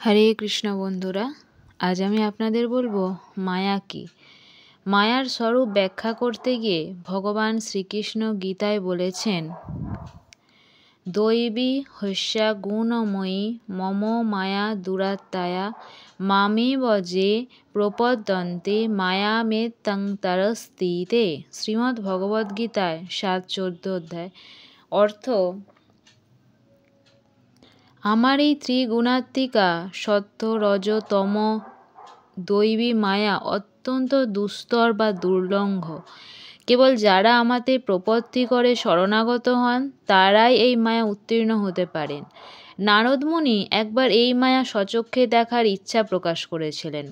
হরে কৃষ্ণ বন্ধুরা, আজ আমি আপনাদের বলবো মায়া কি। মায়ার স্বরূপ ব্যাখ্যা করতে গিয়ে ভগবান শ্রীকৃষ্ণ গীতায় বলেছেন, দৈবী হস্যা গুণময়ী মম মায়া দুরাত্মায়া মামেব যে প্রপদ্যন্তে মায়ামেত্যন্তরস্তিতে। শ্রীমদ্ ভগবদ্গীতায় 7-14 অধ্যায়। অর্থ, আমার এই ত্রিগুণাত্মিকা সত্য রজ তম দৈবী মায়া অত্যন্ত দুস্তর বা দুর্লঙ্ঘ। কেবল যারা আমাতে প্রপত্তি করে শরণাগত হন তারাই এই মায়া উত্তীর্ণ হতে পারেন। নারদ মুনি একবার এই মায়া স্বচক্ষে দেখার ইচ্ছা প্রকাশ করেছিলেন।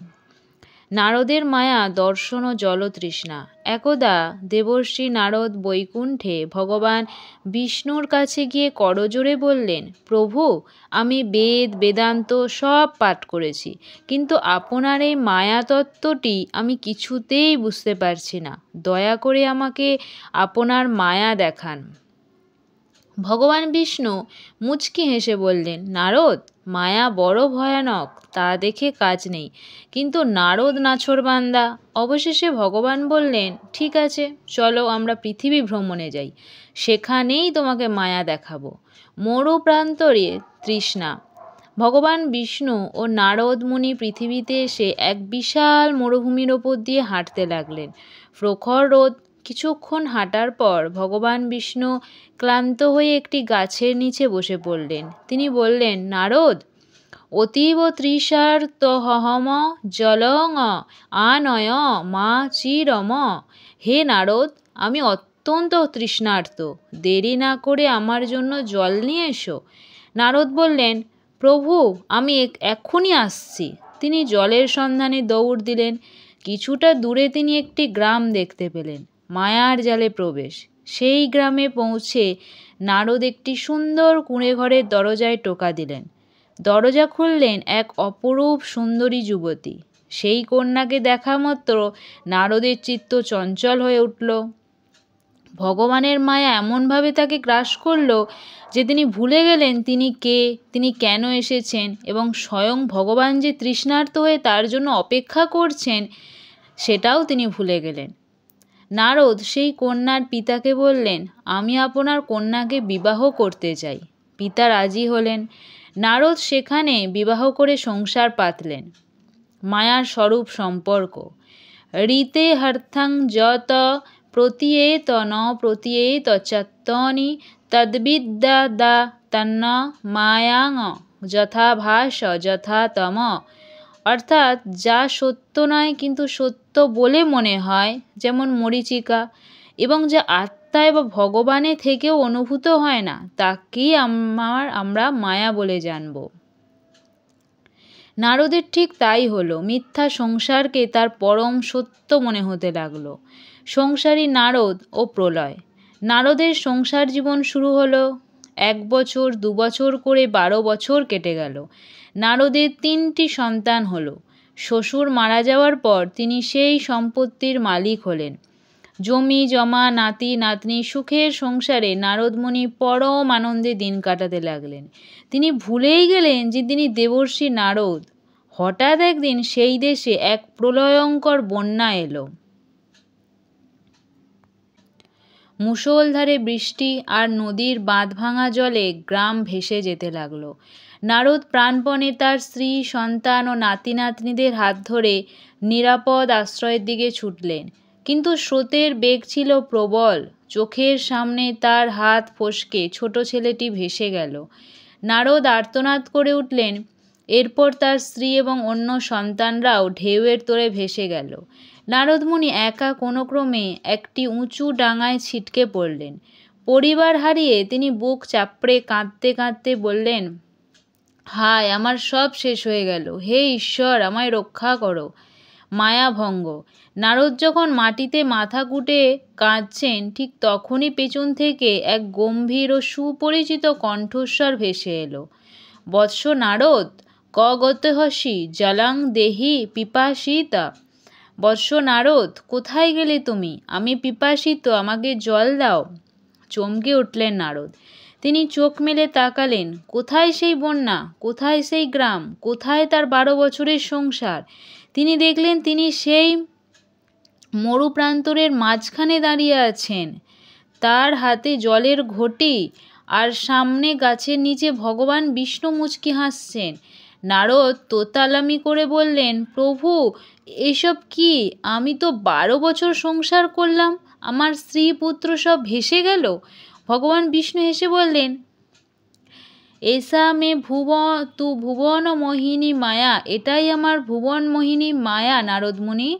নারদের মায়া দর্শন ও জলতৃষ্ণা। একদা দেবর্ষি নারদ বৈকুণ্ঠে ভগবান বিষ্ণুর কাছে গিয়ে করজোড়ে বললেন, প্রভু, আমি বেদ বেদান্ত সব পাঠ করেছি, কিন্তু আপনার এই মায়াতত্ত্বটি আমি কিছুতেই বুঝতে পারছি না। দয়া করে আমাকে আপনার মায়া দেখান। ভগবান বিষ্ণু মুচকি হেসে বললেন, নারদ, মায়া বড় ভয়ানক, তা দেখে কাজ নেই। কিন্তু নারদ নাছোড়বান্দা। অবশেষে ভগবান বললেন, ঠিক আছে, চলো আমরা পৃথিবী ভ্রমণে যাই, সেখানেই তোমাকে মায়া দেখাবো। মরু প্রান্তরে তৃষ্ণা। ভগবান বিষ্ণু ও নারদ মুনি পৃথিবীতে এসে এক বিশাল মরুভূমির ওপর দিয়ে হাঁটতে লাগলেন। প্রখর রোদ। কিছুক্ষণ হাঁটার পর ভগবান বিষ্ণু ক্লান্ত হয়ে একটি গাছের নিচে বসে পড়লেন। তিনি বললেন, নারদ, অতীব তৃষার্তহম জলং আনয় মা চিরম। হে নারদ, আমি অত্যন্ত তৃষ্ণার্ত, দেরি না করে আমার জন্য জল নিয়ে এসো। নারদ বললেন, প্রভু, আমি এক্ষুনি আসছি। তিনি জলের সন্ধানে দৌড় দিলেন। কিছুটা দূরে তিনি একটি গ্রাম দেখতে পেলেন। মায়ার জালে প্রবেশ। সেই গ্রামে পৌঁছে নারদ একটি সুন্দর কুঁড়ে ঘরের দরজায় টোকা দিলেন। দরজা খুললেন এক অপরূপ সুন্দরী যুবতী। সেই কন্যাকে দেখা মাত্র নারদের চিত্ত চঞ্চল হয়ে উঠল। ভগবানের মায়া এমনভাবে তাকে গ্রাস করল যে তিনি ভুলে গেলেন তিনি কে, তিনি কেন এসেছেন, এবং স্বয়ং ভগবান যে তৃষ্ণার্ত হয়ে তার জন্য অপেক্ষা করছেন সেটাও তিনি ভুলে গেলেন। নারদ সেই কন্যার পিতাকে বললেন, আমি আপনার কন্যাকে বিবাহ করতে চাই। পিতা রাজি হলেন। নারদ সেখানে বিবাহ করে সংসার পাতলেন। মায়ার স্বরূপ সম্পর্ক। ঋতে হর্থং যত প্রতীয়েত ন প্রতীয়েত চত্বনি তদ্বিদ্যা দা তন্ন মায়াং যথাভাস যথাতম। অর্থাৎ, যা সত্য নয় কিন্তু সত্য বলে মনে হয়, যেমন মরীচিকা, এবং যা আত্মায় বা ভগবানে থেকেও অনুভূত হয় না, তাকেই আমরা মায়া বলে জানব। নারদের ঠিক তাই হলো। মিথ্যা সংসারকে তার পরম সত্য মনে হতে লাগলো। সংসারী নারদ ও প্রলয়। নারদের সংসার জীবন শুরু হলো। 1 বছর 2 বছর করে 12 বছর কেটে গেল। নারদের 3টি সন্তান হলো। শ্বশুর মারা যাওয়ার পর তিনি সেই সম্পত্তির মালিক হলেন। জমি জমা, নাতি নাতনি, সুখের সংসারে নারদ মুনি পরম আনন্দে দিন কাটাতে লাগলেন। তিনি ভুলেই গেলেন যে তিনি দেবর্ষি নারদ। হঠাৎ একদিন সেই দেশে এক প্রলয়ঙ্কর বন্যা এলো। মুষলধারে বৃষ্টি আর নদীর বাঁধ ভাঙা জলে গ্রাম ভেসে যেতে লাগলো। নারদ প্রাণপণে তার স্ত্রী, সন্তান ও নাতি নাতনিদের হাত ধরে নিরাপদ আশ্রয়ের দিকে ছুটলেন। কিন্তু স্রোতের বেগ ছিল প্রবল। চোখের সামনে তার হাত ফসকে ছোট ছেলেটি ভেসে গেল। নারদ আর্তনাদ করে উঠলেন। এরপর তার স্ত্রী এবং অন্য সন্তানরাও ঢেউয়ের তোড়ে ভেসে গেল। নারদ মুনি একা কোনো ক্রমে একটি উঁচু ডাঙায় ছিটকে পড়লেন। পরিবার হারিয়ে তিনি বুক চাপড়ে কাঁদতে কাঁদতে বললেন, হায়, আমার সব শেষ হয়ে গেল, হে ঈশ্বর, আমায় রক্ষা করো। মায়াভঙ্গ। নারদ যখন মাটিতে মাথা কুটে কাঁদছেন, ঠিক তখনই পেছন থেকে এক গম্ভীর ও সুপরিচিত কণ্ঠস্বর ভেসে এলো, বৎস নারদ, ক গতহসি জলং দেহি পিপাসিতা। বৎস নারদ, কোথায় গেলে তুমি? আমি পিপাসিত, আমাকে জল দাও। চমকে উঠলেন নারদ। তিনি চোখ মেলে তাকালেন। কোথায় সেই বন্যা, কোথায় সেই গ্রাম, কোথায় তার 12 বছরের সংসার? তিনি দেখলেন তিনি সেই মরুপ্রান্তরের মাঝখানে দাঁড়িয়ে আছেন। তার হাতে জলের ঘটি, আর সামনে গাছের নিচে ভগবান বিষ্ণু মুচকি হাসছেন। নারদ তোতালামি করে বললেন, প্রভু এসব কি? আমি তো 12 বছর সংসার করলাম, আমার স্ত্রী পুত্র সব ভেসে গেল। ভগবান বিষ্ণু হেসে বললেন, এসা মে ভুবন মোহিনী মায়া, এটাই আমার ভুবন মোহিনী মায়া নারদমুনি।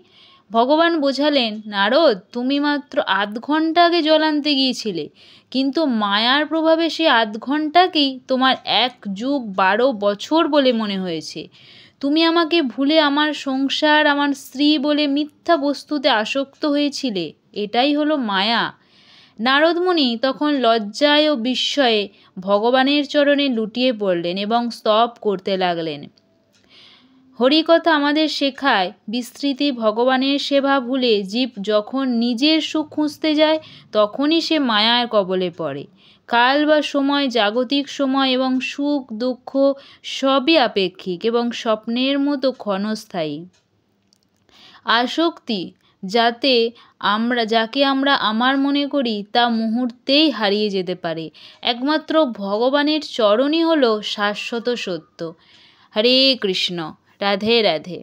ভগবান বোঝালেন, নারদ তুমি মাত্র 8 ঘন্টা আগে জল আনতে গিয়েছিলে, কিন্তু মায়ার প্রভাবে সে 8 ঘন্টাকেই তোমার 1 যুগ 12 বছর বলে মনে হয়েছে। তুমি আমাকে ভুলে আমার সংসার, আমার স্ত্রী বলে মিথ্যা বস্তুতে আসক্ত হয়েছিলে, এটাই হলো মায়া। নারদমুনি তখন লজ্জায় ও বিস্ময়ে ভগবানের চরণে লুটিয়ে পড়লেন এবং স্তব করতে লাগলেন। হরিকথা আমাদের শেখায়, বিস্তৃতি ভগবানের সেবা ভুলে জীব যখন নিজের সুখ খুঁজতে যায় তখনই সে মায়ার কবলে পড়ে। কাল বা সময়, জাগতিক সময় এবং সুখ দুঃখ সবই আপেক্ষিক এবং স্বপ্নের মতো ক্ষণস্থায়ী। আসক্তি যাকে আমরা আমার মনে করি তা মুহূর্তেই হারিয়ে যেতে পারে। একমাত্র ভগবানের চরণই হলো শাশ্বত সত্য। হরে কৃষ্ণ। রাধে রাধে।